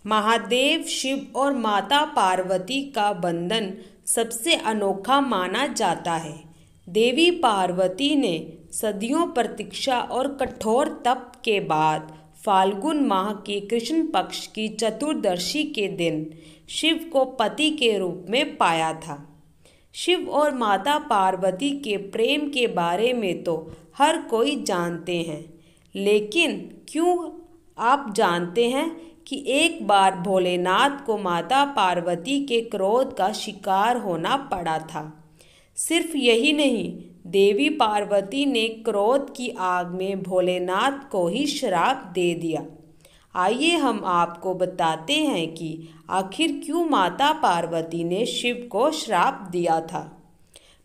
महादेव, शिव और माता पार्वती का बंधन सबसे अनोखा माना जाता है। देवी पार्वती ने सदियों प्रतीक्षा और कठोर तप के बाद फाल्गुन माह के कृष्ण पक्ष की चतुर्दशी के दिन शिव को पति के रूप में पाया था। शिव और माता पार्वती के प्रेम के बारे में तो हर कोई जानते हैं, लेकिन क्यों आप जानते हैं कि एक बार भोलेनाथ को माता पार्वती के क्रोध का शिकार होना पड़ा था। सिर्फ यही नहीं, देवी पार्वती ने क्रोध की आग में भोलेनाथ को ही श्राप दे दिया। आइए हम आपको बताते हैं कि आखिर क्यों माता पार्वती ने शिव को श्राप दिया था।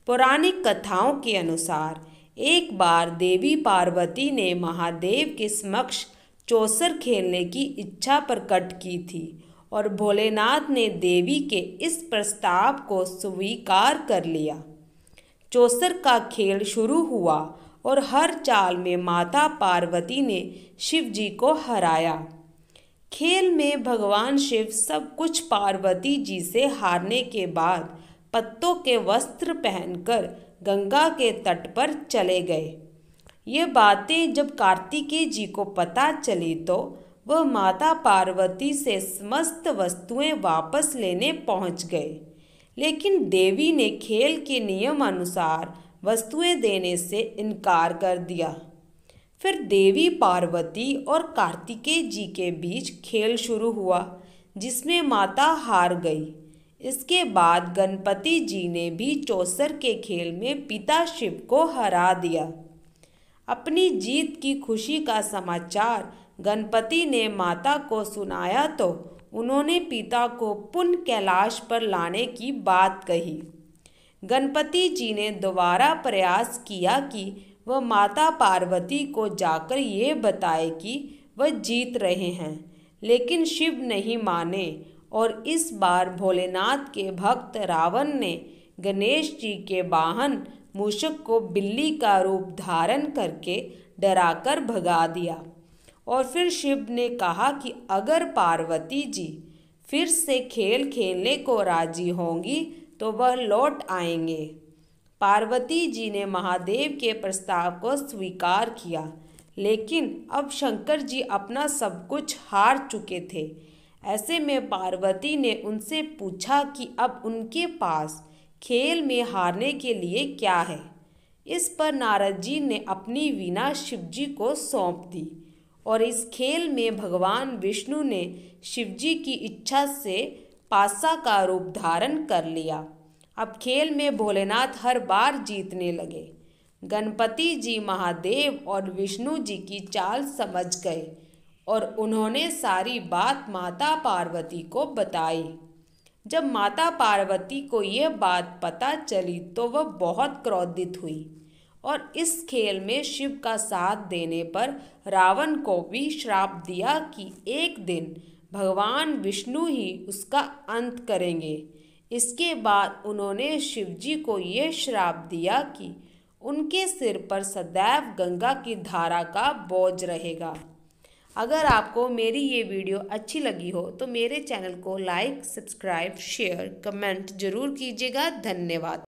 पौराणिक कथाओं के अनुसार एक बार देवी पार्वती ने महादेव के समक्ष चौसर खेलने की इच्छा प्रकट की थी और भोलेनाथ ने देवी के इस प्रस्ताव को स्वीकार कर लिया। चौसर का खेल शुरू हुआ और हर चाल में माता पार्वती ने शिव जी को हराया। खेल में भगवान शिव सब कुछ पार्वती जी से हारने के बाद पत्तों के वस्त्र पहनकर गंगा के तट पर चले गए। ये बातें जब कार्तिकेय जी को पता चली तो वह माता पार्वती से समस्त वस्तुएं वापस लेने पहुंच गए, लेकिन देवी ने खेल के नियम अनुसार वस्तुएं देने से इनकार कर दिया। फिर देवी पार्वती और कार्तिकेय जी के बीच खेल शुरू हुआ, जिसमें माता हार गई। इसके बाद गणपति जी ने भी चौसर के खेल में पिता शिव को हरा दिया। अपनी जीत की खुशी का समाचार गणपति ने माता को सुनाया तो उन्होंने पिता को पुनः कैलाश पर लाने की बात कही। गणपति जी ने दोबारा प्रयास किया कि वह माता पार्वती को जाकर ये बताए कि वह जीत रहे हैं, लेकिन शिव नहीं माने और इस बार भोलेनाथ के भक्त रावण ने गणेश जी के वाहन मूषक को बिल्ली का रूप धारण करके डराकर भगा दिया। और फिर शिव ने कहा कि अगर पार्वती जी फिर से खेल खेलने को राजी होंगी तो वह लौट आएंगे। पार्वती जी ने महादेव के प्रस्ताव को स्वीकार किया, लेकिन अब शंकर जी अपना सब कुछ हार चुके थे। ऐसे में पार्वती ने उनसे पूछा कि अब उनके पास खेल में हारने के लिए क्या है। इस पर नारद जी ने अपनी वीणा शिव जी को सौंप दी और इस खेल में भगवान विष्णु ने शिव जी की इच्छा से पासा का रूप धारण कर लिया। अब खेल में भोलेनाथ हर बार जीतने लगे। गणपति जी महादेव और विष्णु जी की चाल समझ गए और उन्होंने सारी बात माता पार्वती को बताई। जब माता पार्वती को यह बात पता चली तो वह बहुत क्रोधित हुई और इस खेल में शिव का साथ देने पर रावण को भी श्राप दिया कि एक दिन भगवान विष्णु ही उसका अंत करेंगे। इसके बाद उन्होंने शिव जी को ये श्राप दिया कि उनके सिर पर सदैव गंगा की धारा का बोझ रहेगा। अगर आपको मेरी ये वीडियो अच्छी लगी हो तो मेरे चैनल को लाइक, सब्सक्राइब, शेयर, कमेंट जरूर कीजिएगा। धन्यवाद।